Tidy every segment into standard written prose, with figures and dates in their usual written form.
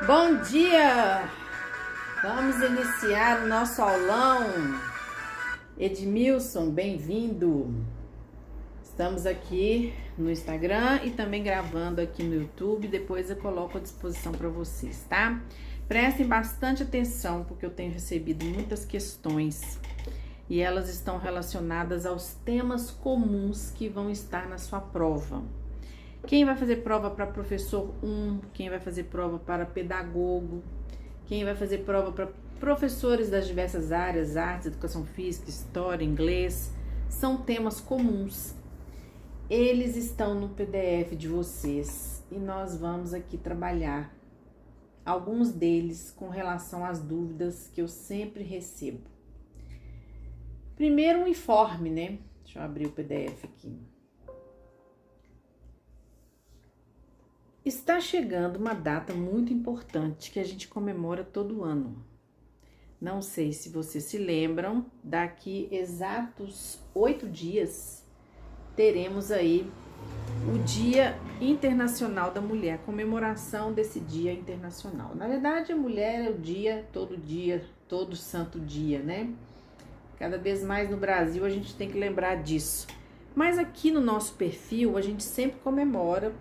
Bom dia! Vamos iniciar o nosso aulão. Edmilson, bem-vindo! Estamos aqui no Instagram e também gravando aqui no YouTube. Depois eu coloco à disposição para vocês, tá? Prestem bastante atenção, porque eu tenho recebido muitas questões e elas estão relacionadas aos temas comuns que vão estar na sua prova. Quem vai fazer prova para professor 1, quem vai fazer prova para pedagogo, quem vai fazer prova para professores das diversas áreas, artes, educação física, história, inglês, são temas comuns. Eles estão no PDF de vocês e nós vamos aqui trabalhar alguns deles com relação às dúvidas que eu sempre recebo. Primeiro, um informe, né? Deixa eu abrir o PDF aqui. Está chegando uma data muito importante que a gente comemora todo ano. Não sei se vocês se lembram, daqui exatos 8 dias teremos aí o Dia Internacional da Mulher, a comemoração desse Dia Internacional. Na verdade, a mulher é o dia, todo santo dia, né? Cada vez mais no Brasil a gente tem que lembrar disso. Mas aqui no nosso perfil a gente sempre comemora.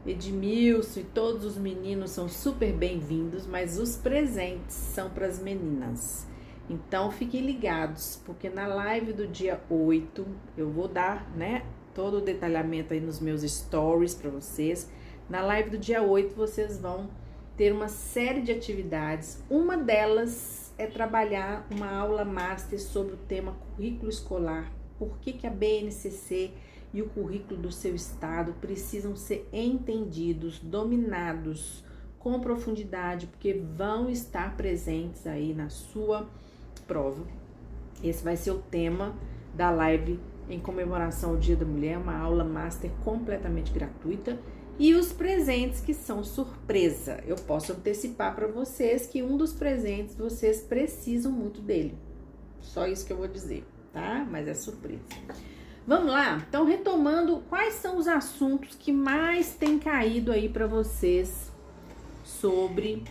Edmilson e todos os meninos são super bem-vindos, mas os presentes são para as meninas. Então fiquem ligados, porque na live do dia 8 eu vou dar, né, todo o detalhamento aí nos meus stories para vocês. Na live do dia 8 vocês vão ter uma série de atividades. Uma delas é trabalhar uma aula master sobre o tema currículo escolar. Por que a BNCC e o currículo do seu estado precisam ser entendidos, dominados com profundidade, porque vão estar presentes aí na sua prova. Esse vai ser o tema da live em comemoração ao Dia da Mulher, uma aula master completamente gratuita. E os presentes que são surpresa. Eu posso antecipar para vocês que um dos presentes vocês precisam muito dele. Só isso que eu vou dizer, tá? Mas é surpresa. Vamos lá? Então, retomando, quais são os assuntos que mais têm caído aí para vocês sobre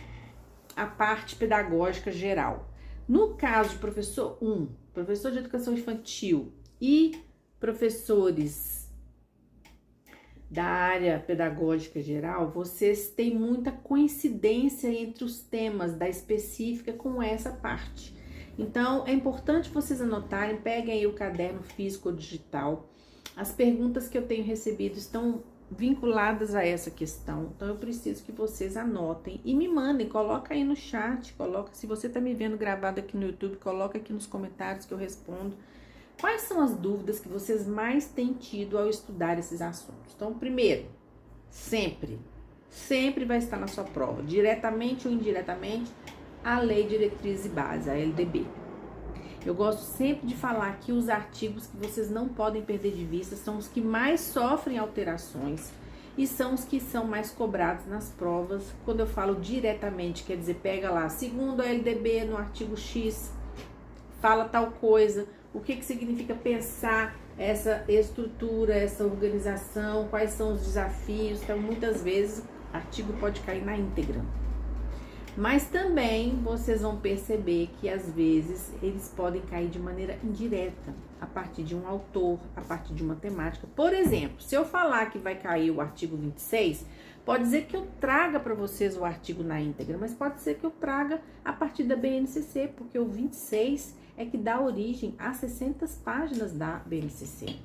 a parte pedagógica geral? No caso de professor 1, professor de educação infantil e professores da área pedagógica geral, vocês têm muita coincidência entre os temas da específica com essa parte. Então, é importante vocês anotarem, peguem aí o caderno físico ou digital. As perguntas que eu tenho recebido estão vinculadas a essa questão, então eu preciso que vocês anotem e me mandem, coloca aí no chat, coloca, se você tá me vendo gravado aqui no YouTube, coloca aqui nos comentários que eu respondo. Quais são as dúvidas que vocês mais têm tido ao estudar esses assuntos? Então, primeiro, sempre vai estar na sua prova, diretamente ou indiretamente, a Lei Diretriz e Base, a LDB. Eu gosto sempre de falar que os artigos que vocês não podem perder de vista são os que mais sofrem alterações e são os que são mais cobrados nas provas. Quando eu falo diretamente, quer dizer, pega lá, segundo a LDB, no artigo X, fala tal coisa, o que significa pensar essa estrutura, essa organização, quais são os desafios. Então, muitas vezes, o artigo pode cair na íntegra. Mas também vocês vão perceber que às vezes eles podem cair de maneira indireta, a partir de um autor, a partir de uma temática. Por exemplo, se eu falar que vai cair o artigo 26, pode ser que eu traga para vocês o artigo na íntegra, mas pode ser que eu traga a partir da BNCC, porque o 26 é que dá origem a 60 páginas da BNCC.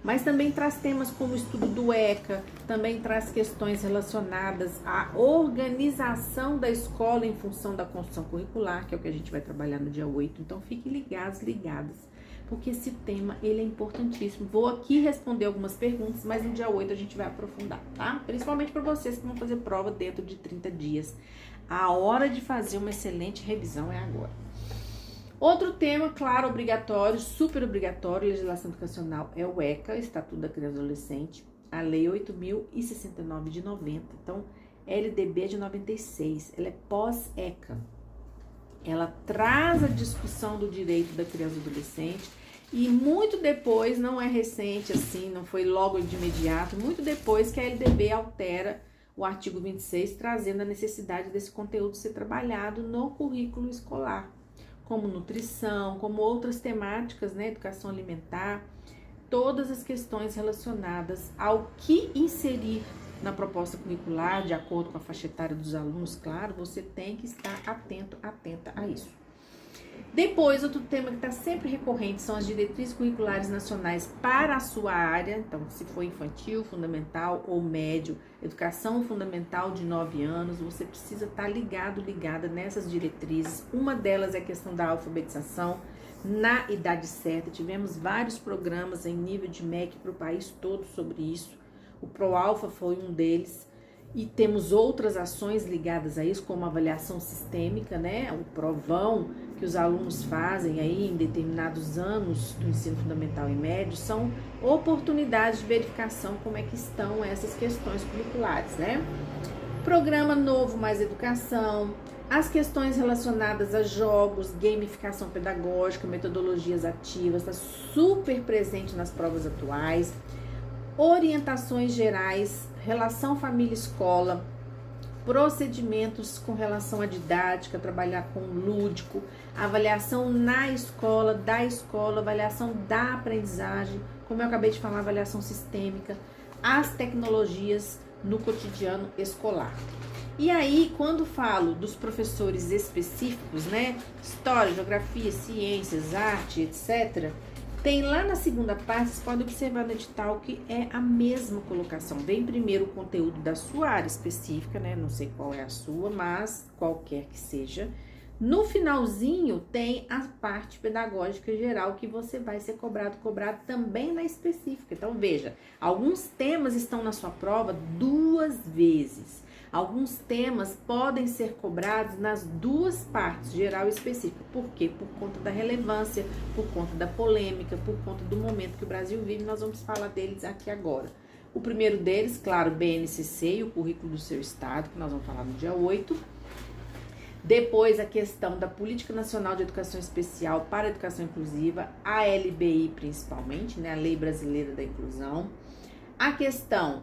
Mas também traz temas como o estudo do ECA, também traz questões relacionadas à organização da escola em função da construção curricular, que é o que a gente vai trabalhar no dia 8. Então, fiquem ligadas, porque esse tema, ele é importantíssimo. Vou aqui responder algumas perguntas, mas no dia 8 a gente vai aprofundar, tá? Principalmente para vocês que vão fazer prova dentro de 30 dias. A hora de fazer uma excelente revisão é agora. Outro tema, claro, obrigatório, super obrigatório, legislação educacional, é o ECA, Estatuto da Criança e Adolescente, a Lei 8.069 de 90. Então, LDB de 96, ela é pós-ECA. Ela traz a discussão do direito da criança e adolescente e muito depois, não é recente assim, não foi logo de imediato, muito depois que a LDB altera o artigo 26, trazendo a necessidade desse conteúdo ser trabalhado no currículo escolar, como nutrição, como outras temáticas, né, educação alimentar, todas as questões relacionadas ao que inserir na proposta curricular, de acordo com a faixa etária dos alunos, claro, você tem que estar atento, atenta a isso. Depois, outro tema que está sempre recorrente são as diretrizes curriculares nacionais para a sua área. Então, se for infantil, fundamental ou médio, educação fundamental de 9 anos, você precisa estar ligada nessas diretrizes. Uma delas é a questão da alfabetização na idade certa. Tivemos vários programas em nível de MEC para o país todo sobre isso. O ProAlfa foi um deles. E temos outras ações ligadas a isso, como a avaliação sistêmica, né? O provão que os alunos fazem aí em determinados anos do ensino fundamental e médio, são oportunidades de verificação como é que estão essas questões curriculares, né? Programa novo Mais Educação, as questões relacionadas a jogos, gamificação pedagógica, metodologias ativas, está super presente nas provas atuais. Orientações gerais, relação família-escola, procedimentos com relação à didática, trabalhar com o lúdico, avaliação na escola, da escola, avaliação da aprendizagem, como eu acabei de falar, avaliação sistêmica, as tecnologias no cotidiano escolar. E aí, quando falo dos professores específicos, né, história, geografia, ciências, arte, etc., tem lá na segunda parte, vocês podem observar no edital que é a mesma colocação. Vem primeiro o conteúdo da sua área específica, né? Não sei qual é a sua, mas qualquer que seja. No finalzinho tem a parte pedagógica geral que você vai ser cobrado também na específica. Então veja, alguns temas estão na sua prova 2 vezes. Alguns temas podem ser cobrados nas 2 partes, geral e específica. Por quê? Por conta da relevância, por conta da polêmica, por conta do momento que o Brasil vive. Nós vamos falar deles aqui agora. O primeiro deles, claro, BNCC e o currículo do seu estado, que nós vamos falar no dia 8. Depois, a questão da Política Nacional de Educação Especial para a Educação Inclusiva, a LBI principalmente, né, a Lei Brasileira da Inclusão. A questão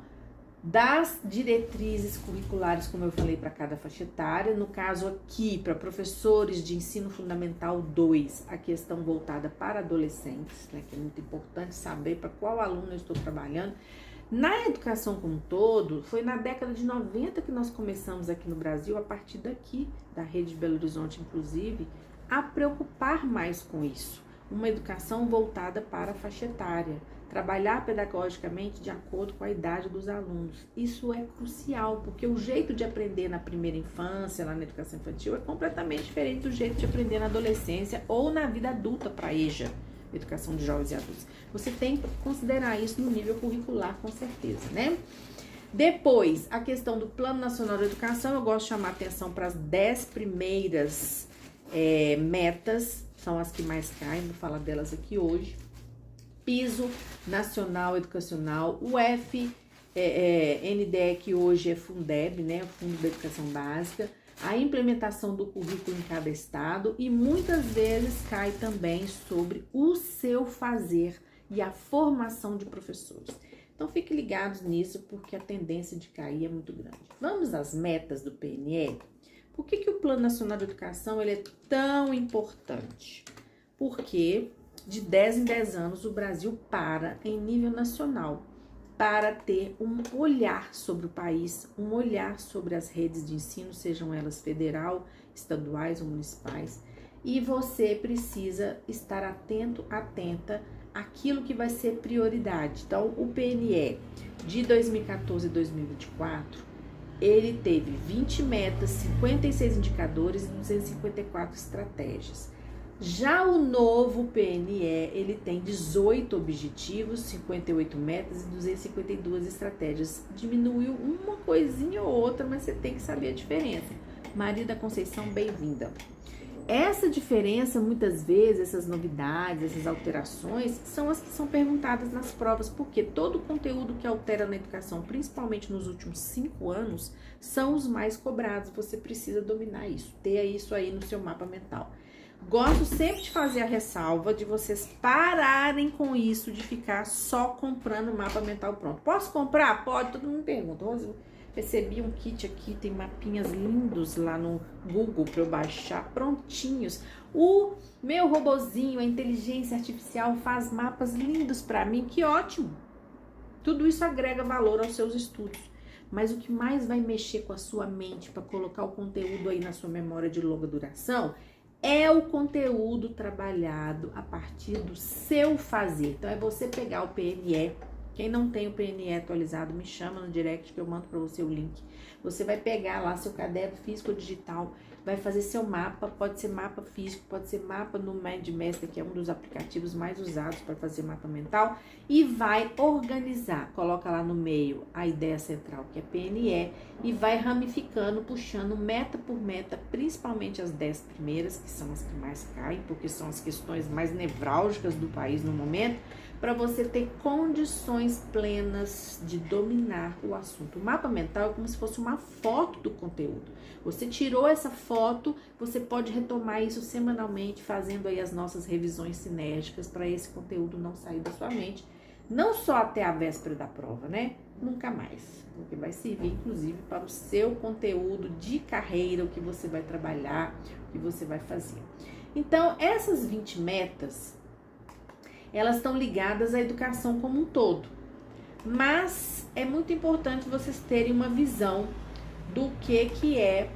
das diretrizes curriculares, como eu falei, para cada faixa etária. No caso aqui, para professores de ensino fundamental 2, a questão voltada para adolescentes, né, que é muito importante saber para qual aluno eu estou trabalhando. Na educação como um todo, foi na década de 90 que nós começamos aqui no Brasil, a partir daqui, da Rede de Belo Horizonte, inclusive, a preocupar mais com isso. Uma educação voltada para a faixa etária. Trabalhar pedagogicamente de acordo com a idade dos alunos. Isso é crucial, porque o jeito de aprender na primeira infância, lá na educação infantil, é completamente diferente do jeito de aprender na adolescência ou na vida adulta para a EJA, educação de jovens e adultos. Você tem que considerar isso no nível curricular, com certeza, né? Depois, a questão do Plano Nacional de Educação, eu gosto de chamar atenção para as 10 primeiras metas, são as que mais caem, vou falar delas aqui hoje. Piso Nacional Educacional, o FNDE, que hoje é Fundeb, né, o Fundo da Educação Básica, a implementação do currículo em cada estado e muitas vezes cai também sobre o seu fazer e a formação de professores. Então, fiquem ligados nisso, porque a tendência de cair é muito grande. Vamos às metas do PNE? Por que o Plano Nacional de Educação ele é tão importante? Porque de 10 em 10 anos, o Brasil para em nível nacional para ter um olhar sobre o país, um olhar sobre as redes de ensino, sejam elas federal, estaduais ou municipais. E você precisa estar atento, atenta àquilo que vai ser prioridade. Então, o PNE de 2014 e 2024, ele teve 20 metas, 56 indicadores e 254 estratégias. Já o novo PNE, ele tem 18 objetivos, 58 metas e 252 estratégias. Diminuiu uma coisinha ou outra, mas você tem que saber a diferença. Maria da Conceição, bem-vinda. Essa diferença, muitas vezes, essas novidades, essas alterações, são as que são perguntadas nas provas, porque todo o conteúdo que altera na educação, principalmente nos últimos 5 anos, são os mais cobrados. Você precisa dominar isso, ter isso aí no seu mapa mental. Gosto sempre de fazer a ressalva de vocês pararem com isso, de ficar só comprando o mapa mental pronto. Posso comprar? Pode, todo mundo me pergunta. Recebi um kit aqui, tem mapinhas lindos lá no Google para eu baixar, prontinhos. O meu robozinho, a inteligência artificial, faz mapas lindos para mim, que ótimo! Tudo isso agrega valor aos seus estudos. Mas o que mais vai mexer com a sua mente para colocar o conteúdo aí na sua memória de longa duração é o conteúdo trabalhado a partir do seu fazer. Então é você pegar o PNE. Quem não tem o PNE atualizado, me chama no direct que eu mando para você o link. Você vai pegar lá seu caderno físico ou digital, vai fazer seu mapa, pode ser mapa físico, pode ser mapa no MindMaster, que é um dos aplicativos mais usados para fazer mapa mental, e vai organizar. Coloca lá no meio a ideia central, que é PNE, e vai ramificando, puxando meta por meta, principalmente as 10 primeiras, que são as que mais caem, porque são as questões mais nevrálgicas do país no momento, para você ter condições plenas de dominar o assunto. O mapa mental é como se fosse uma foto do conteúdo. Você tirou essa foto, você pode retomar isso semanalmente, fazendo aí as nossas revisões sinérgicas para esse conteúdo não sair da sua mente, não só até a véspera da prova, né? Nunca mais, porque vai servir inclusive para o seu conteúdo de carreira, o que você vai trabalhar, o que você vai fazer. Então, essas 20 metas, elas estão ligadas à educação como um todo. Mas é muito importante vocês terem uma visão do que é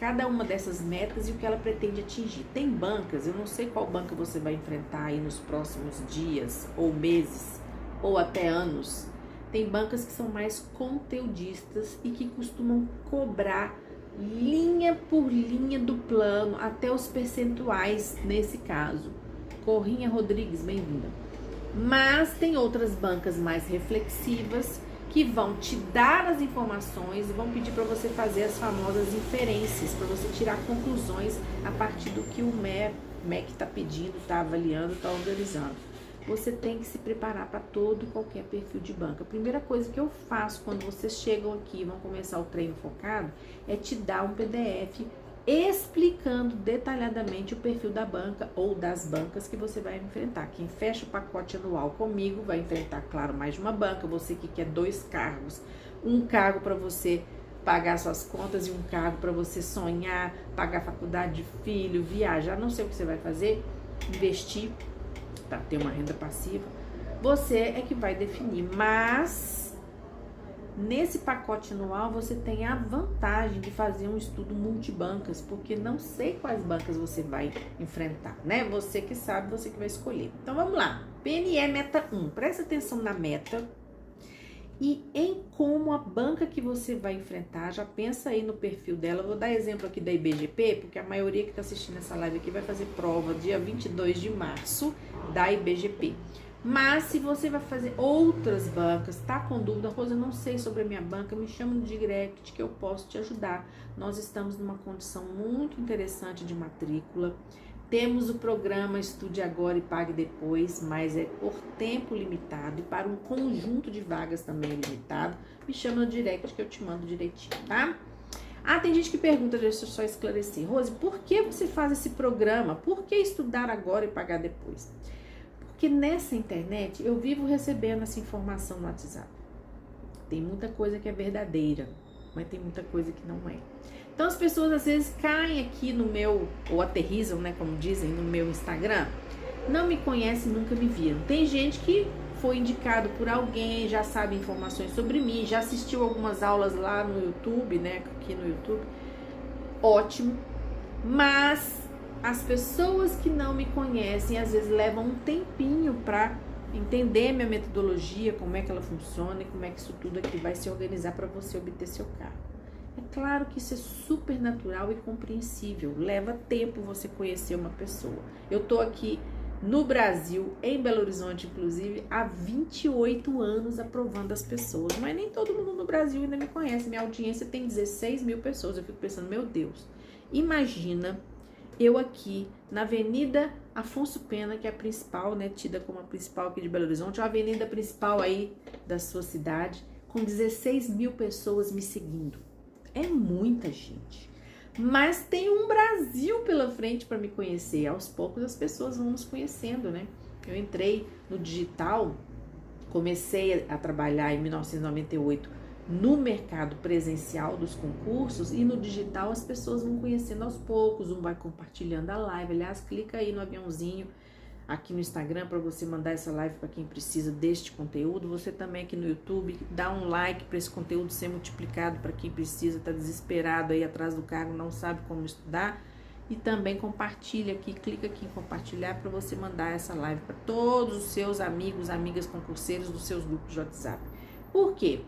cada uma dessas metas e o que ela pretende atingir. Tem bancas, eu não sei qual banca você vai enfrentar aí nos próximos dias, ou meses, ou até anos. Tem bancas que são mais conteudistas e que costumam cobrar linha por linha do plano, até os percentuais nesse caso. Corrinha Rodrigues, bem-vinda. Mas tem outras bancas mais reflexivas que vão te dar as informações e vão pedir para você fazer as famosas inferências, para você tirar conclusões a partir do que o MEC está pedindo, está avaliando, está organizando. Você tem que se preparar para todo e qualquer perfil de banca. A primeira coisa que eu faço quando vocês chegam aqui e vão começar o treino focado é te dar um PDF explicando detalhadamente o perfil da banca ou das bancas que você vai enfrentar. Quem fecha o pacote anual comigo vai enfrentar, claro, mais de uma banca. Você que quer 2 cargos, um cargo para você pagar suas contas e um cargo para você sonhar, pagar a faculdade de filho, viajar, não sei o que você vai fazer, investir para ter uma renda passiva. Você é que vai definir, mas nesse pacote anual você tem a vantagem de fazer um estudo multibancas, porque não sei quais bancas você vai enfrentar, né? Você que sabe, você que vai escolher. Então vamos lá, PNE meta 1, presta atenção na meta e em como a banca que você vai enfrentar, já pensa aí no perfil dela. Vou dar exemplo aqui da IBGP, porque a maioria que está assistindo essa live aqui vai fazer prova dia 22 de março da IBGP. Mas se você vai fazer outras bancas, tá com dúvida, Rosa, eu não sei sobre a minha banca, me chama no direct que eu posso te ajudar. Nós estamos numa condição muito interessante de matrícula. Temos o programa Estude Agora e Pague Depois, mas é por tempo limitado e para um conjunto de vagas também limitado. Me chama no direct que eu te mando direitinho, tá? Ah, tem gente que pergunta, deixa eu só esclarecer. Rose, por que você faz esse programa? Por que estudar agora e pagar depois? Porque nessa internet eu vivo recebendo essa informação no WhatsApp. Tem muita coisa que é verdadeira, mas tem muita coisa que não é. Então as pessoas às vezes caem aqui no meu, ou aterrissam, né, como dizem, no meu Instagram, não me conhecem, nunca me viram. Tem gente que foi indicado por alguém, já sabe informações sobre mim, já assistiu algumas aulas lá no YouTube, né, aqui no YouTube. Ótimo. Mas as pessoas que não me conhecem, às vezes levam um tempinho para entender minha metodologia, como é que ela funciona e como é que isso tudo aqui vai se organizar para você obter seu cargo. É claro que isso é super natural e compreensível, leva tempo você conhecer uma pessoa. Eu tô aqui no Brasil, em Belo Horizonte, inclusive, há 28 anos aprovando as pessoas, mas nem todo mundo no Brasil ainda me conhece. Minha audiência tem 16 mil pessoas, eu fico pensando, meu Deus, imagina eu aqui na Avenida Afonso Pena, que é a principal, né, tida como a principal aqui de Belo Horizonte, a avenida principal aí da sua cidade, com 16 mil pessoas me seguindo. É muita gente. Mas tem um Brasil pela frente para me conhecer. Aos poucos as pessoas vão nos conhecendo, né? Eu entrei no digital, comecei a trabalhar em 1998 no mercado presencial dos concursos, e no digital as pessoas vão conhecendo aos poucos, um vai compartilhando a live. Aliás, clica aí no aviãozinho aqui no Instagram para você mandar essa live para quem precisa deste conteúdo. Você também aqui no YouTube, dá um like para esse conteúdo ser multiplicado para quem precisa, tá desesperado aí atrás do cargo, não sabe como estudar. E também compartilha aqui, clica aqui em compartilhar para você mandar essa live para todos os seus amigos, amigas concurseiros dos seus grupos de WhatsApp. Por quê?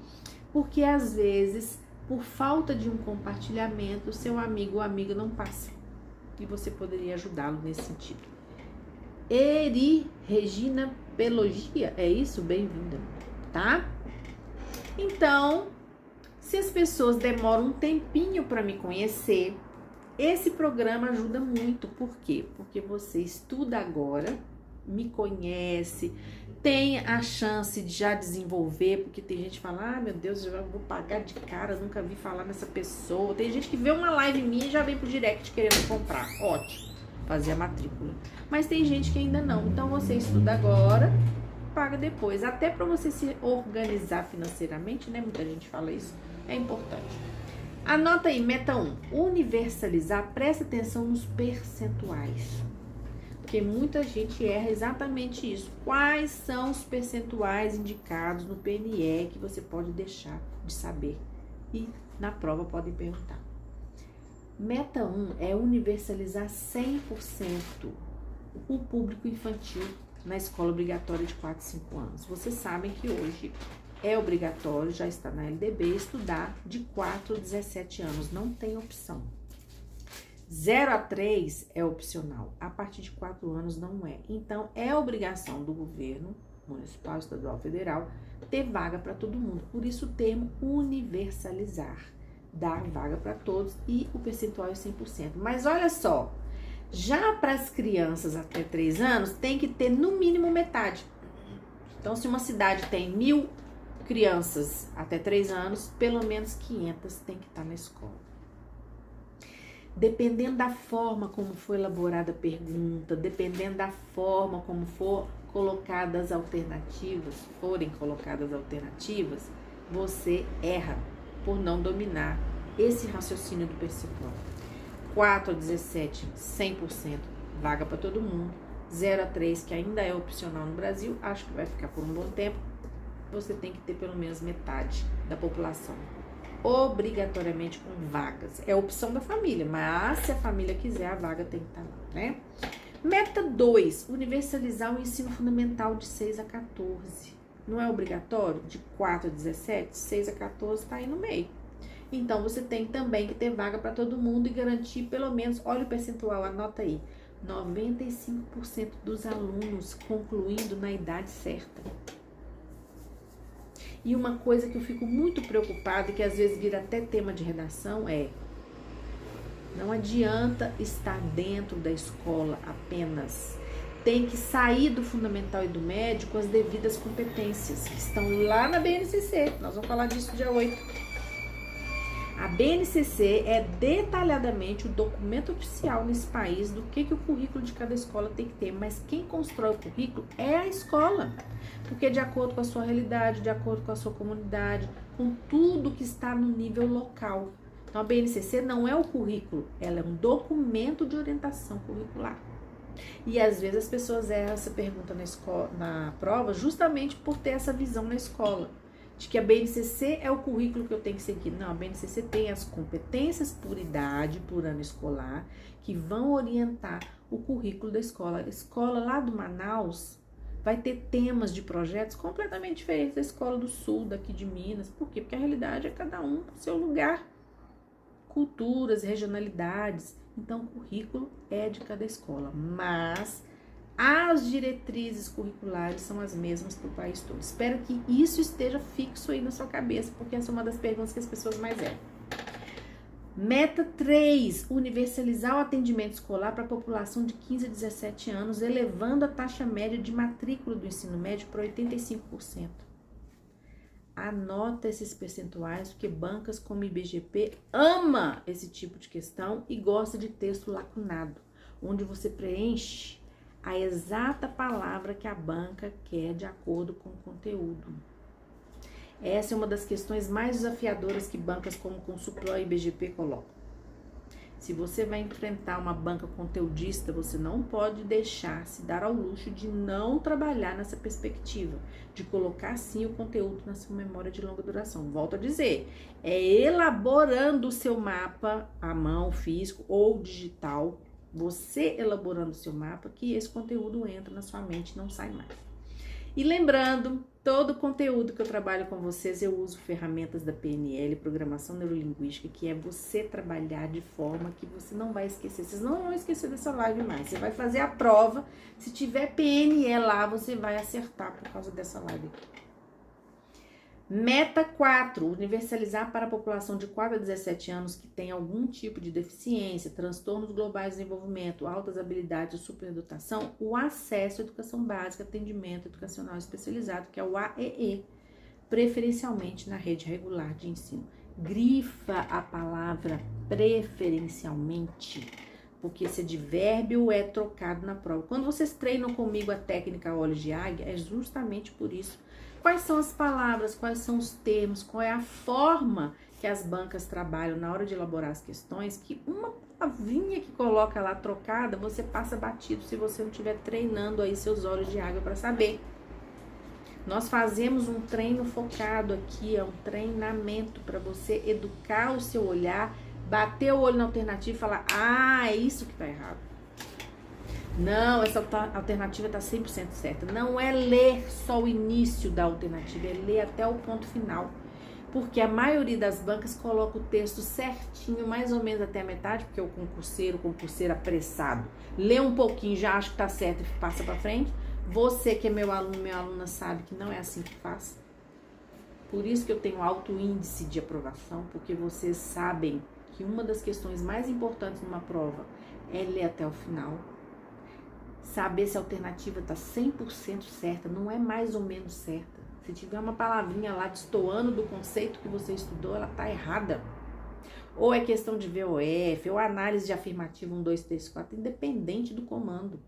Porque às vezes, por falta de um compartilhamento, o seu amigo ou amiga não passa. E você poderia ajudá-lo nesse sentido. Regina Pelogia, é isso? Bem-vinda, tá? Então, se as pessoas demoram um tempinho para me conhecer, esse programa ajuda muito. Por quê? Porque você estuda agora, me conhece, tem a chance de já desenvolver, porque tem gente que fala, ah, meu Deus, eu vou pagar de cara, nunca vi falar nessa pessoa. Tem gente que vê uma live minha e já vem pro direct querendo comprar. Ótimo, fazer a matrícula. Mas tem gente que ainda não. Então você estuda agora, paga depois. Até para você se organizar financeiramente, né? Muita gente fala isso, é importante. Anota aí, meta 1, universalizar, presta atenção nos percentuais. Porque muita gente erra exatamente isso. Quais são os percentuais indicados no PNE que você pode deixar de saber? E na prova podem perguntar. Meta 1 é universalizar 100% o público infantil na escola obrigatória de 4 a 5 anos. Vocês sabem que hoje é obrigatório, já está na LDB, estudar de 4 a 17 anos, não tem opção. 0 a 3 é opcional, a partir de 4 anos não é. Então, é obrigação do governo municipal, estadual, federal, ter vaga para todo mundo. Por isso o termo universalizar, dar vaga para todos, e o percentual é 100%. Mas olha só, já para as crianças até 3 anos, tem que ter no mínimo metade. Então, se uma cidade tem 1.000 crianças até 3 anos, pelo menos 500 tem que estar na escola. Dependendo da forma como foi elaborada a pergunta, dependendo da forma como forem colocadas alternativas, você erra por não dominar esse raciocínio do percentual. 4 a 17, 100%, vaga para todo mundo. 0 a 3, que ainda é opcional no Brasil, acho que vai ficar por um bom tempo. Você tem que ter pelo menos metade da população, obrigatoriamente com vagas. É opção da família, mas se a família quiser, a vaga tem que estar lá, né? Meta 2, universalizar o ensino fundamental de 6 a 14. Não é obrigatório? De 4 a 17, 6 a 14 está aí no meio. Então, você tem também que ter vaga para todo mundo e garantir pelo menos, olha o percentual, anota aí, 95% dos alunos concluindo na idade certa. E uma coisa que eu fico muito preocupada, e que às vezes vira até tema de redação, é: não adianta estar dentro da escola apenas. Tem que sair do fundamental e do médio com as devidas competências, que estão lá na BNCC. Nós vamos falar disso dia 8. A BNCC é detalhadamente o documento oficial nesse país do que o currículo de cada escola tem que ter. Mas quem constrói o currículo é a escola. Porque de acordo com a sua realidade, de acordo com a sua comunidade, com tudo que está no nível local. Então, a BNCC não é o currículo, ela é um documento de orientação curricular. E às vezes as pessoas erram essa pergunta na prova justamente por ter essa visão na escola, de que a BNCC é o currículo que eu tenho que seguir. Não, a BNCC tem as competências por idade, por ano escolar, que vão orientar o currículo da escola. A escola lá do Manaus vai ter temas de projetos completamente diferentes da escola do Sul, daqui de Minas. Por quê? Porque a realidade é cada um no seu lugar. Culturas, regionalidades. Então, o currículo é de cada escola, mas as diretrizes curriculares são as mesmas para o país todo. Espero que isso esteja fixo aí na sua cabeça, porque essa é uma das perguntas que as pessoas mais erram. Meta 3, universalizar o atendimento escolar para a população de 15 a 17 anos, elevando a taxa média de matrícula do ensino médio para 85%. Anota esses percentuais, porque bancas como IBGP ama esse tipo de questão e gosta de texto lacunado, onde você preenche a exata palavra que a banca quer de acordo com o conteúdo. Essa é uma das questões mais desafiadoras que bancas como Consulplan e BGP colocam. Se você vai enfrentar uma banca conteudista, você não pode deixar se dar ao luxo de não trabalhar nessa perspectiva, de colocar sim o conteúdo na sua memória de longa duração. Volto a dizer, é elaborando o seu mapa à mão, físico ou digital, você elaborando o seu mapa, que esse conteúdo entra na sua mente e não sai mais. E lembrando, todo o conteúdo que eu trabalho com vocês, eu uso ferramentas da PNL, Programação Neurolinguística, que é você trabalhar de forma que você não vai esquecer. Vocês não vão esquecer dessa live mais. Você vai fazer a prova, se tiver PNL lá, você vai acertar por causa dessa live aqui. Meta 4, universalizar para a população de 4 a 17 anos que tem algum tipo de deficiência, transtornos globais de desenvolvimento, altas habilidades ou superdotação, o acesso à educação básica, atendimento educacional especializado, que é o AEE, preferencialmente na rede regular de ensino. Grifa a palavra preferencialmente, porque esse advérbio é trocado na prova. Quando vocês treinam comigo a técnica olhos de águia, é justamente por isso. Quais são as palavras, quais são os termos, qual é a forma que as bancas trabalham na hora de elaborar as questões, que uma palavrinha que coloca lá trocada, você passa batido se você não estiver treinando aí seus olhos de água para saber. Nós fazemos um treino focado aqui, é um treinamento para você educar o seu olhar, bater o olho na alternativa e falar, é isso que tá errado. Não, essa alternativa está 100% certa. Não é ler só o início da alternativa, é ler até o ponto final. Porque a maioria das bancas coloca o texto certinho, mais ou menos até a metade, porque o concurseiro apressado, lê um pouquinho, já acha que está certo e passa para frente. Você que é meu aluno, minha aluna, sabe que não é assim que faz. Por isso que eu tenho alto índice de aprovação, porque vocês sabem que uma das questões mais importantes numa prova é ler até o final. Saber se a alternativa está 100% certa, não é mais ou menos certa. Se tiver uma palavrinha lá destoando do conceito que você estudou, ela está errada. Ou é questão de VOF, ou análise de afirmativa 1, 2, 3, 4, independente do comando.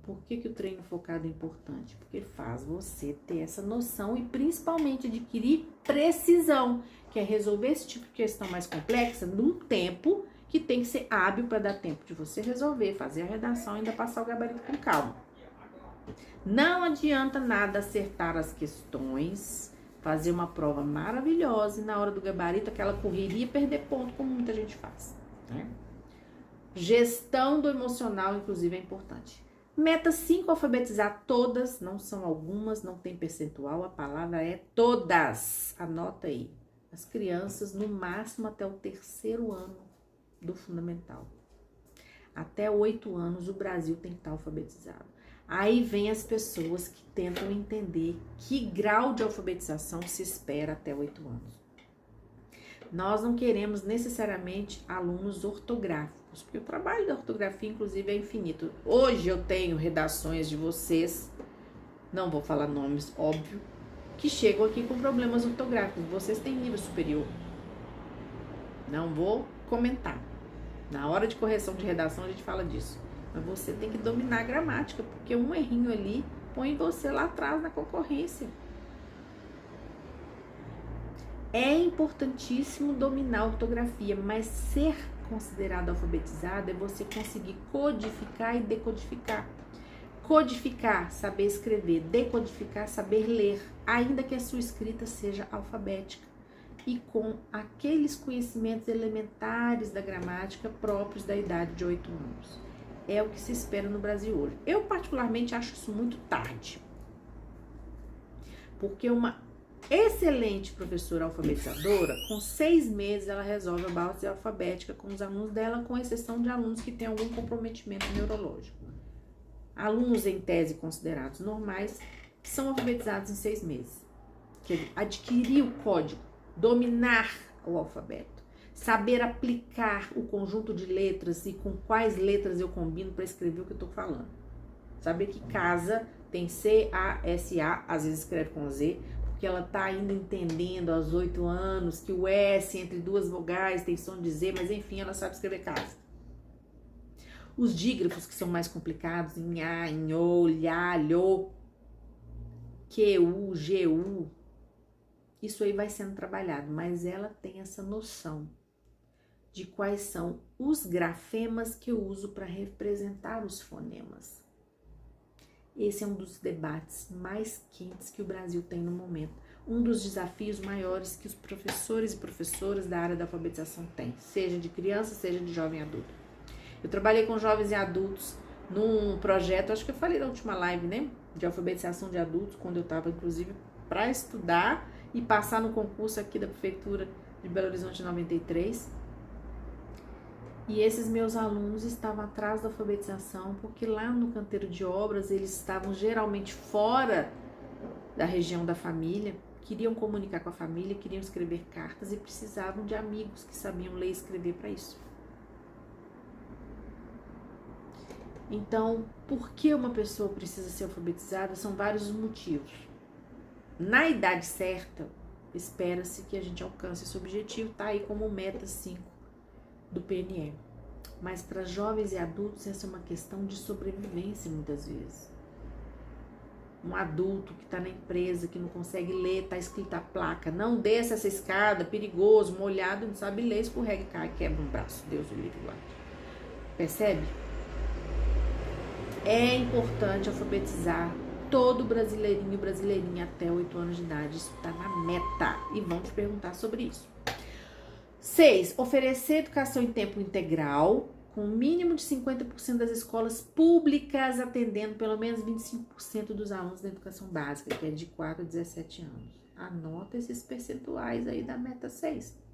Por que o treino focado é importante? Porque faz você ter essa noção e principalmente adquirir precisão, que é resolver esse tipo de questão mais complexa num tempo que tem que ser hábil para dar tempo de você resolver, fazer a redação e ainda passar o gabarito com calma. Não adianta nada acertar as questões, fazer uma prova maravilhosa e na hora do gabarito aquela correria perder ponto, como muita gente faz, né? Gestão do emocional, inclusive, é importante. Meta 5, alfabetizar todas, não são algumas, não tem percentual, a palavra é todas. Anota aí. As crianças, no máximo, até o 3º ano do fundamental. Até 8 anos o Brasil tem que estar alfabetizado. Aí vem as pessoas que tentam entender que grau de alfabetização se espera até 8 anos. Nós não queremos necessariamente alunos ortográficos, porque o trabalho da ortografia, inclusive, é infinito. Hoje eu tenho redações de vocês, não vou falar nomes, óbvio, que chegam aqui com problemas ortográficos. Vocês têm nível superior. Não vou comentar. Na hora de correção de redação a gente fala disso. Mas você tem que dominar a gramática, porque um errinho ali põe você lá atrás na concorrência. É importantíssimo dominar a ortografia, mas ser considerado alfabetizado é você conseguir codificar e decodificar. Codificar, saber escrever, decodificar, saber ler, ainda que a sua escrita seja alfabética. E com aqueles conhecimentos elementares da gramática próprios da idade de 8 anos. É o que se espera no Brasil hoje. Eu, particularmente, acho isso muito tarde. Porque uma excelente professora alfabetizadora, com 6 meses, ela resolve a base alfabética com os alunos dela, com exceção de alunos que têm algum comprometimento neurológico. Alunos, em tese, considerados normais, que são alfabetizados em 6 meses. Que adquirir o código, dominar o alfabeto, saber aplicar o conjunto de letras e com quais letras eu combino para escrever o que eu estou falando. Saber que casa tem C-A-S-A, às vezes escreve com Z, porque ela está ainda entendendo aos 8 anos que o S entre 2 vogais tem som de Z, mas enfim, ela sabe escrever casa. Os dígrafos que são mais complicados, em A, em O, Lhá, Lhô, Q, U, G, U, Isso aí vai sendo trabalhado, mas ela tem essa noção de quais são os grafemas que eu uso para representar os fonemas. Esse é um dos debates mais quentes que o Brasil tem no momento. Um dos desafios maiores que os professores e professoras da área da alfabetização têm, seja de criança, seja de jovem adulto. Eu trabalhei com jovens e adultos num projeto, acho que eu falei na última live, né? De alfabetização de adultos, quando eu estava, inclusive, para estudar e passar no concurso aqui da Prefeitura de Belo Horizonte em 93. E esses meus alunos estavam atrás da alfabetização, porque lá no canteiro de obras eles estavam geralmente fora da região da família, queriam comunicar com a família, queriam escrever cartas e precisavam de amigos que sabiam ler e escrever para isso. Então, por que uma pessoa precisa ser alfabetizada? São vários os motivos. Na idade certa, espera-se que a gente alcance esse objetivo, tá aí como meta 5 do PNE. Mas para jovens e adultos, essa é uma questão de sobrevivência muitas vezes. Um adulto que está na empresa, que não consegue ler, está escrita a placa, não desça essa escada, perigoso, molhado, não sabe ler, escorrega e cai, quebra um braço, Deus o livre guarde. Percebe? É importante alfabetizar todo brasileirinho e brasileirinha até 8 anos de idade. Isso está na meta. E vão te perguntar sobre isso. 6. Oferecer educação em tempo integral, com o mínimo de 50% das escolas públicas atendendo pelo menos 25% dos alunos da educação básica, que é de 4 a 17 anos. Anota esses percentuais aí da meta 6.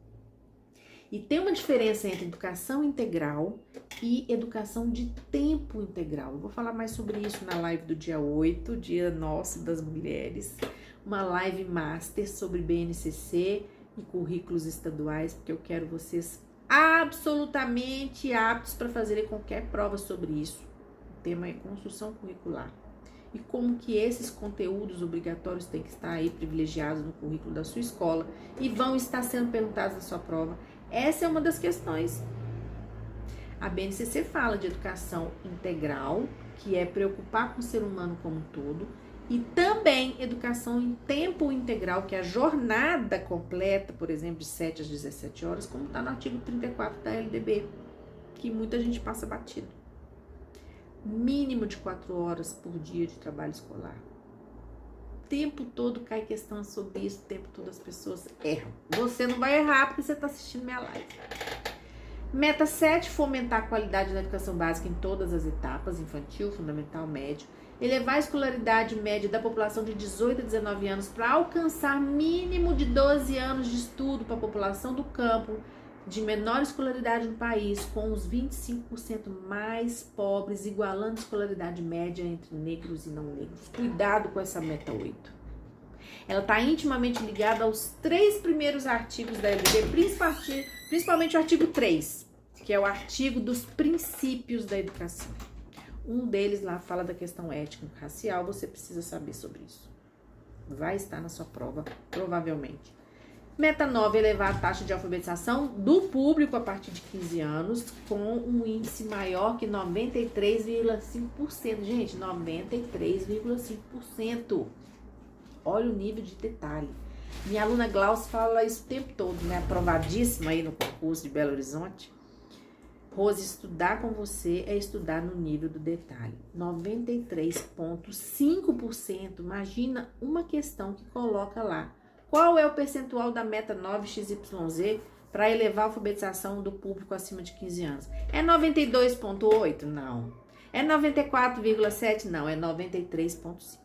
E tem uma diferença entre educação integral e educação de tempo integral. Eu vou falar mais sobre isso na live do dia 8, dia nosso das mulheres. Uma live master sobre BNCC e currículos estaduais, porque eu quero vocês absolutamente aptos para fazerem qualquer prova sobre isso. O tema é construção curricular. E como que esses conteúdos obrigatórios têm que estar aí privilegiados no currículo da sua escola e vão estar sendo perguntados na sua prova. Essa é uma das questões. A BNCC fala de educação integral, que é preocupar com o ser humano como um todo, e também educação em tempo integral, que é a jornada completa, por exemplo, de 7 às 17 horas, como está no artigo 34 da LDB, que muita gente passa batido. Mínimo de 4 horas por dia de trabalho escolar. O tempo todo cai questão sobre isso, o tempo todo as pessoas erram. Você não vai errar porque você está assistindo minha live. Meta 7, fomentar a qualidade da educação básica em todas as etapas, infantil, fundamental, médio. Elevar a escolaridade média da população de 18 a 19 anos para alcançar mínimo de 12 anos de estudo para a população do campo de menor escolaridade no país, com os 25% mais pobres, igualando a escolaridade média entre negros e não negros. Cuidado com essa meta 8. Ela está intimamente ligada aos 3 primeiros artigos da LDB, principalmente o artigo 3, que é o artigo dos princípios da educação. Um deles lá fala da questão étnico-racial, você precisa saber sobre isso. Vai estar na sua prova, provavelmente. Meta 9, elevar a taxa de alfabetização do público a partir de 15 anos, com um índice maior que 93,5%. Gente, 93,5%. Olha o nível de detalhe. Minha aluna Glaucia fala isso o tempo todo, né? Aprovadíssima aí no concurso de Belo Horizonte. Rose, estudar com você é estudar no nível do detalhe. 93,5%. Imagina uma questão que coloca lá. Qual é o percentual da meta 9XYZ para elevar a alfabetização do público acima de 15 anos? É 92,8%? Não. É 94,7%? Não, é 93,5%.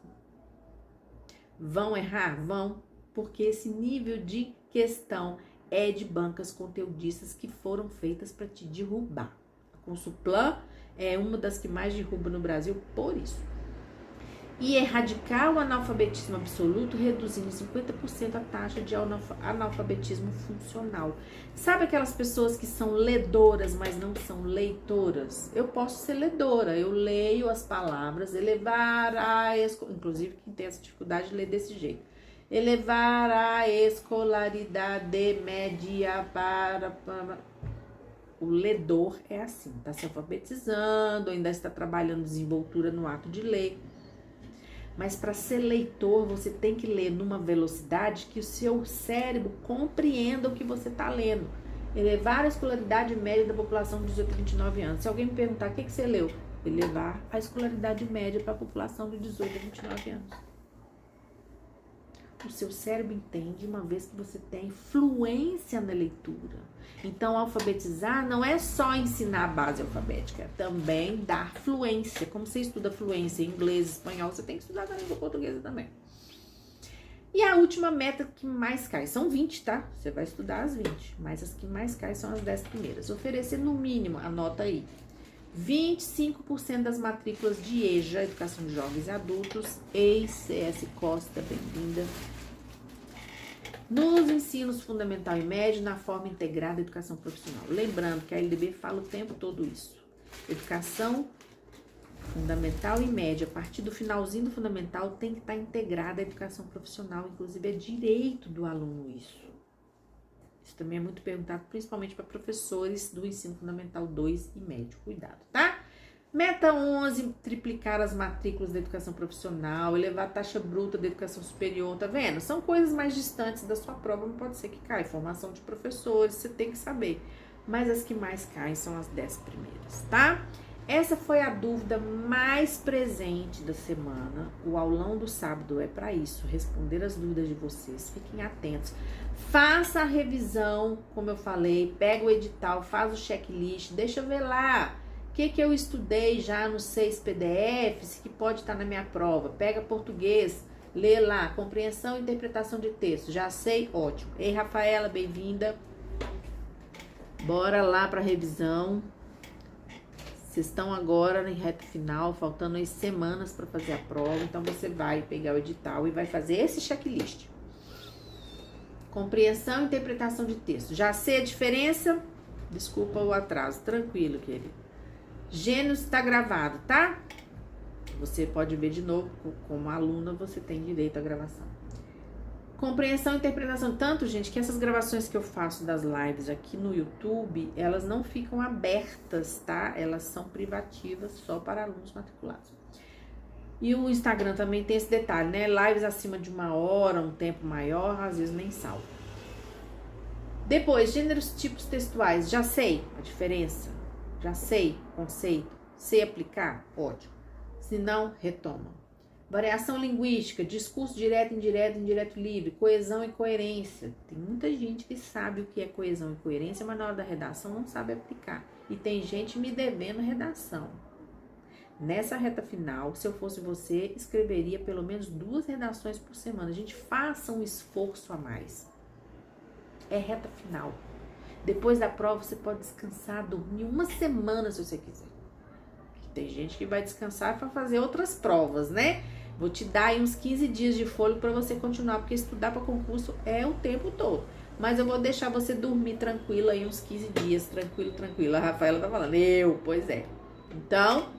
Vão errar? Vão, porque esse nível de questão é de bancas conteudistas que foram feitas para te derrubar. A Consulplan é uma das que mais derruba no Brasil por isso. E erradicar o analfabetismo absoluto, reduzindo em 50% a taxa de analfabetismo funcional. Sabe aquelas pessoas que são ledoras, mas não são leitoras? Eu posso ser ledora, eu leio as palavras, elevar a... Inclusive, quem tem essa dificuldade de ler desse jeito. Elevar a escolaridade média para... O ledor é assim, está se alfabetizando, ainda está trabalhando desenvoltura no ato de ler. Mas para ser leitor, você tem que ler numa velocidade que o seu cérebro compreenda o que você está lendo. Elevar a escolaridade média da população de 18 a 29 anos. Se alguém me perguntar o que você leu, elevar a escolaridade média para a população de 18 a 29 anos. O seu cérebro entende uma vez que você tem fluência na leitura. Então, alfabetizar não é só ensinar a base alfabética, é também dar fluência. Como você estuda fluência em inglês, espanhol, você tem que estudar na língua portuguesa também. E a última meta que mais cai, são 20, tá? Você vai estudar as 20, mas as que mais caem são as 10 primeiras. Oferecer no mínimo, anota aí, 25% das matrículas de EJA, Educação de Jovens e Adultos, ex-CS Costa, bem-vinda, nos ensinos fundamental e médio, na forma integrada de educação profissional. Lembrando que a LDB fala o tempo todo isso. Educação fundamental e média, a partir do finalzinho do fundamental, tem que estar integrada à educação profissional, inclusive é direito do aluno isso. Isso também é muito perguntado, principalmente para professores do ensino fundamental 2 e médio. Cuidado, tá? Meta 11, triplicar as matrículas da educação profissional, elevar a taxa bruta da educação superior, tá vendo? São coisas mais distantes da sua prova, não pode ser que caia. Formação de professores, você tem que saber. Mas as que mais caem são as 10 primeiras, tá? Essa foi a dúvida mais presente da semana. O aulão do sábado é para isso, responder as dúvidas de vocês. Fiquem atentos. Faça a revisão, como eu falei, pega o edital, faz o checklist, deixa eu ver lá o que eu estudei já nos 6 PDFs que pode estar na minha prova. Pega português, lê lá, compreensão e interpretação de texto. Já sei, ótimo. Ei, Rafaela, bem-vinda. Bora lá para a revisão. Vocês estão agora em reta final, faltando aí semanas para fazer a prova, então você vai pegar o edital e vai fazer esse checklist. Compreensão e interpretação de texto. Já sei a diferença? Desculpa o atraso, tranquilo, querido. Gênero está gravado, tá? Você pode ver de novo, como aluna você tem direito à gravação. Compreensão e interpretação. Tanto, gente, que essas gravações que eu faço das lives aqui no YouTube, elas não ficam abertas, tá? Elas são privativas só para alunos matriculados. E o Instagram também tem esse detalhe, né? Lives acima de 1 hora, um tempo maior, às vezes mensal. Depois, gêneros, tipos textuais. Já sei a diferença. Já sei conceito. Sei aplicar? Ótimo. Se não, retoma. Variação linguística, discurso direto, indireto, indireto livre, coesão e coerência. Tem muita gente que sabe o que é coesão e coerência, mas na hora da redação não sabe aplicar. E tem gente me devendo redação. Nessa reta final, se eu fosse você, escreveria pelo menos 2 redações por semana. A gente faça um esforço a mais. É reta final. Depois da prova, você pode descansar, dormir 1 semana se você quiser. Tem gente que vai descansar para fazer outras provas, né? Vou te dar aí uns 15 dias de fôlego para você continuar, porque estudar para concurso é o tempo todo. Mas eu vou deixar você dormir tranquilo aí uns 15 dias, tranquilo. A Rafaela tá falando, pois é. Então,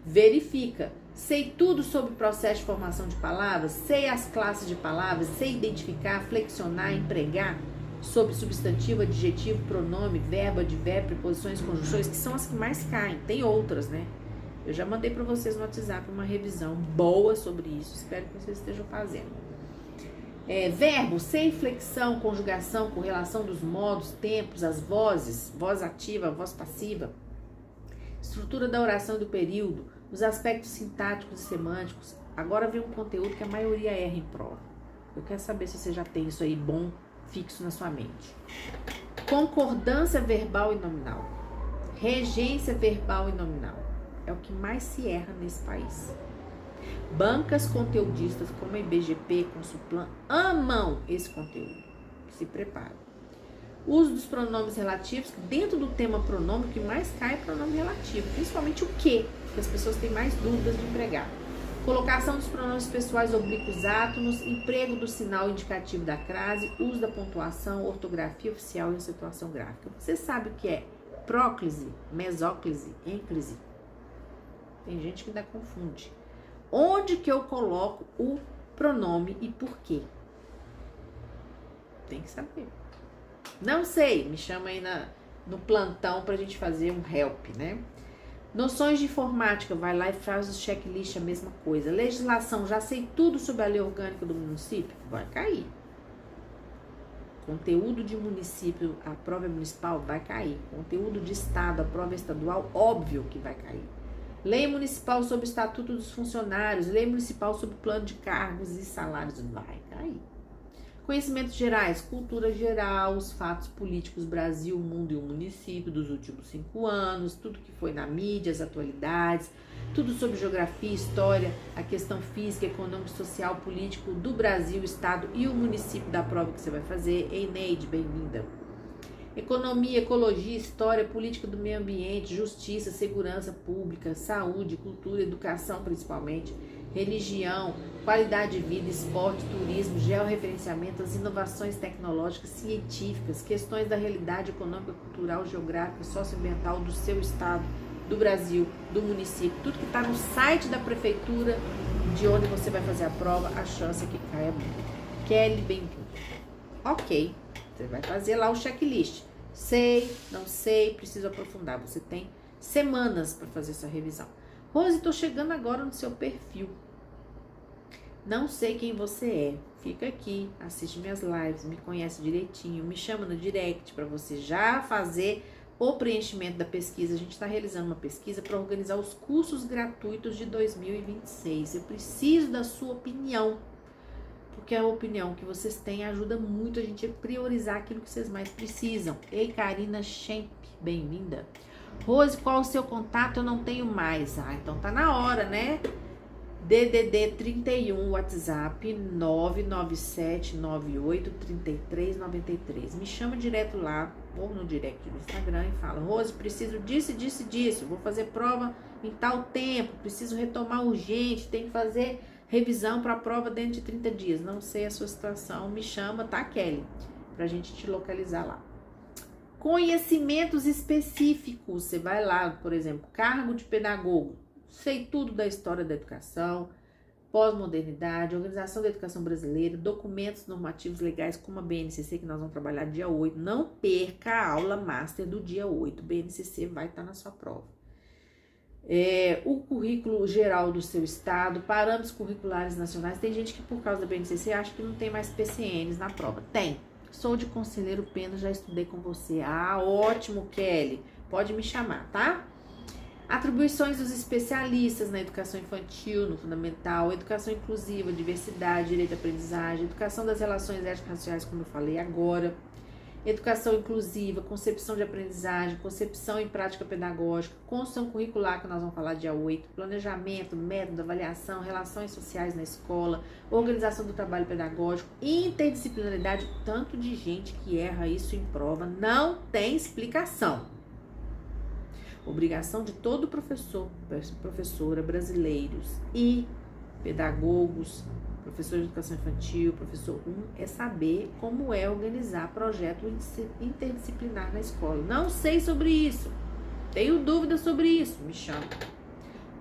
verifica. Sei tudo sobre o processo de formação de palavras, sei as classes de palavras, sei identificar, flexionar, empregar sobre substantivo, adjetivo, pronome, verbo, advérbio, preposições, conjunções, que são as que mais caem. Tem outras, né? Eu já mandei para vocês no WhatsApp uma revisão boa sobre isso. Espero que vocês estejam fazendo. Verbo, sem flexão, conjugação, correlação dos modos, tempos, as vozes, voz ativa, voz passiva. Estrutura da oração e do período, os aspectos sintáticos e semânticos. Agora vem um conteúdo que a maioria erra em prova. Eu quero saber se você já tem isso aí bom, fixo na sua mente. Concordância verbal e nominal. Regência verbal e nominal. É o que mais se erra nesse país. Bancas conteudistas como a IBGP, Consulplan, amam esse conteúdo. Se prepare. Uso dos pronomes relativos. Dentro do tema pronome, o que mais cai é pronome relativo. Principalmente o que as pessoas têm mais dúvidas de empregar. Colocação dos pronomes pessoais oblíquos átomos, emprego do sinal indicativo da crase, uso da pontuação, ortografia oficial e situação gráfica. Você sabe o que é próclise, mesóclise, ênclise? Tem gente que ainda confunde. Onde que eu coloco o pronome e por quê? Tem que saber. Não sei, me chama aí no plantão pra gente fazer um help, né? Noções de informática, vai lá e faz o checklist, a mesma coisa. Legislação, já sei tudo sobre a lei orgânica do município, vai cair. Conteúdo de município, a prova municipal, vai cair. Conteúdo de estado, a prova estadual, óbvio que vai cair. Lei municipal sobre o estatuto dos funcionários, lei municipal sobre o plano de cargos e salários, vai cair. Conhecimentos gerais, cultura geral, os fatos políticos, Brasil, mundo e o município dos últimos 5 anos, tudo que foi na mídia, as atualidades, tudo sobre geografia, história, a questão física, econômica, social, político do Brasil, estado e o município da prova que você vai fazer. Eneide, bem-vinda. Economia, ecologia, história, política do meio ambiente, justiça, segurança pública, saúde, cultura, educação principalmente, religião, qualidade de vida, esporte, turismo, georreferenciamento, as inovações tecnológicas, científicas, questões da realidade econômica, cultural, geográfica, socioambiental do seu estado, do Brasil, do município, tudo que está no site da prefeitura de onde você vai fazer a prova, a chance é que caia muito. Kelly, bem-vindo. Ok, você vai fazer lá o checklist. Sei, não sei, preciso aprofundar. Você tem semanas para fazer essa revisão. Rose, estou chegando agora no seu perfil. Não sei quem você é. Fica aqui, assiste minhas lives, me conhece direitinho, me chama no direct para você já fazer o preenchimento da pesquisa. A gente está realizando uma pesquisa para organizar os cursos gratuitos de 2026. Eu preciso da sua opinião, porque a opinião que vocês têm ajuda muito a gente a priorizar aquilo que vocês mais precisam. Ei, Karina Schemp, bem-vinda. Rose, qual o seu contato? Eu não tenho mais. Ah, então tá na hora, né? DDD 31, WhatsApp 997983393. Me chama direto lá, ou no direct do Instagram, e fala: Rose, preciso disso. Vou fazer prova em tal tempo, preciso retomar urgente, tem que fazer revisão para a prova dentro de 30 dias. Não sei a sua situação, me chama, tá, Kelly? Pra gente te localizar lá. Conhecimentos específicos, você vai lá, por exemplo, cargo de pedagogo. Sei tudo da história da educação, pós-modernidade, organização da educação brasileira, documentos normativos legais como a BNCC, que nós vamos trabalhar dia 8. Não perca a aula master do dia 8. BNCC vai estar na sua prova. O currículo geral do seu estado, parâmetros curriculares nacionais. Tem gente que por causa da BNCC acha que não tem mais PCNs na prova. Tem. Sou de Conselheiro Pena, já estudei com você. Ah, ótimo, Kelly. Pode me chamar, tá? Atribuições dos especialistas na educação infantil, no fundamental, educação inclusiva, diversidade, direito à aprendizagem, educação das relações étnico-raciais, como eu falei agora, educação inclusiva, concepção de aprendizagem, concepção e prática pedagógica, construção curricular, que nós vamos falar dia 8, planejamento, método, avaliação, relações sociais na escola, organização do trabalho pedagógico, interdisciplinaridade, tanto de gente que erra isso em prova, não tem explicação. Obrigação de todo professor, professora, brasileiros e pedagogos, professor de educação infantil, professor 1, é saber como é organizar projeto interdisciplinar na escola. Não sei sobre isso, tenho dúvidas sobre isso, me chama.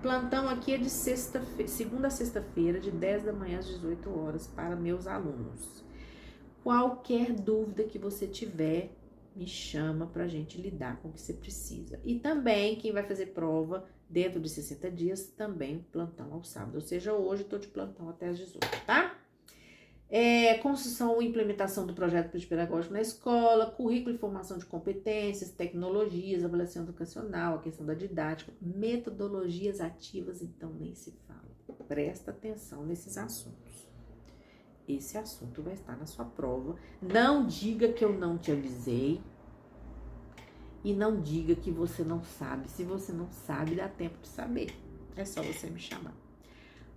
Plantão aqui é de segunda a sexta-feira, de 10 da manhã às 18 horas, para meus alunos. Qualquer dúvida que você tiver, me chama pra gente lidar com o que você precisa. E também, quem vai fazer prova dentro de 60 dias, também plantão ao sábado. Ou seja, hoje eu tô de plantão até às 18, tá? Construção e implementação do projeto pedagógico na escola, currículo e formação de competências, tecnologias, avaliação educacional, a questão da didática, metodologias ativas, então nem se fala. Presta atenção nesses assuntos. Esse assunto vai estar na sua prova. Não diga que eu não te avisei. E não diga que você não sabe. Se você não sabe, dá tempo de saber. É só você me chamar.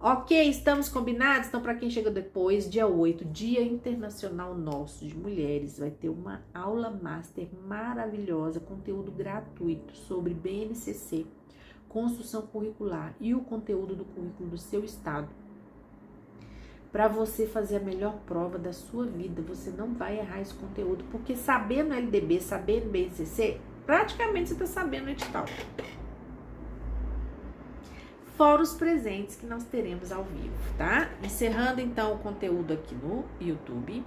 Ok, estamos combinados? Então, para quem chega depois, dia 8, Dia Internacional Nosso de Mulheres, vai ter uma aula master maravilhosa, conteúdo gratuito sobre BNCC, construção curricular e o conteúdo do currículo do seu estado. Para você fazer a melhor prova da sua vida, você não vai errar esse conteúdo, porque sabendo LDB, sabendo BNCC, praticamente você está sabendo o edital. Fora os presentes que nós teremos ao vivo, tá? Encerrando então o conteúdo aqui no YouTube.